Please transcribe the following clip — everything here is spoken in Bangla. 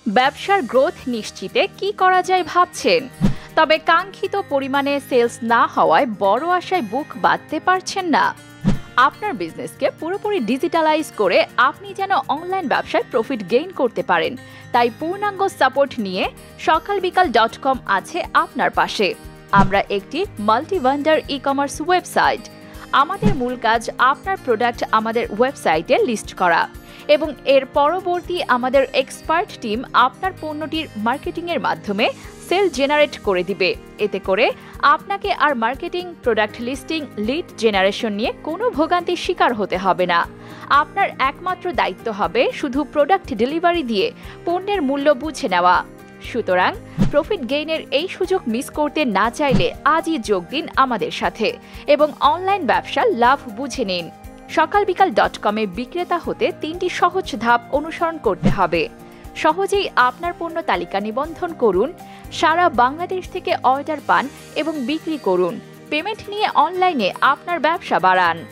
ব্যবসার গ্রোথ নিশ্চিতে কি করা যায় ভাবছেন, তবে কাঙ্ক্ষিত পরিমাণে সেলস না হওয়ায় বড় আশায় বুক বাঁধতে পারছেন না। আপনার বিজনেসকে পুরোপুরি ডিজিটালাইজ করে আপনি যেন অনলাইন ব্যবসায় প্রফিট গেইন করতে পারেন, তাই পূর্ণাঙ্গ সাপোর্ট নিয়ে সকালবিকাল.com আছে আপনার পাশে। আমরা একটি মাল্টি-ভেন্ডর ই-কমার্স ওয়েবসাইট। আমাদের মূল কাজ আপনার প্রোডাক্ট আমাদের ওয়েবসাইটে লিস্ট করা এবং এর পরবর্তী আমাদের এক্সপার্ট টিম আপনার পণ্যটির মার্কেটিংয়ের মাধ্যমে সেল জেনারেট করে দিবে। এতে করে আপনাকে আর marketing, product listing, lead generation নিয়ে কোনো ভোগান্তির শিকার হতে হবে না। আপনার একমাত্র দায়িত্ব হবে শুধু প্রোডাক্ট ডেলিভারি দিয়ে পণ্যের মূল্য বুঝে নেওয়া। সুতরাং প্রফিট গেইনের এই সুযোগ মিস করতে না চাইলে আজই যোগ দিন আমাদের সাথে এবং অনলাইন ব্যবসার লাভ বুঝে নিন। সকালবিকাল.com-এ বিক্রেতা হতে 3টি সহজ ধাপ অনুসরণ করতে হবে। সহজেই আপনার পণ্য তালিকা নিবন্ধন করুন, সারা বাংলাদেশ থেকে অর্ডার পান এবং বিক্রি করুন। পেমেন্ট নিয়ে অনলাইনে আপনার ব্যবসা বাড়ান।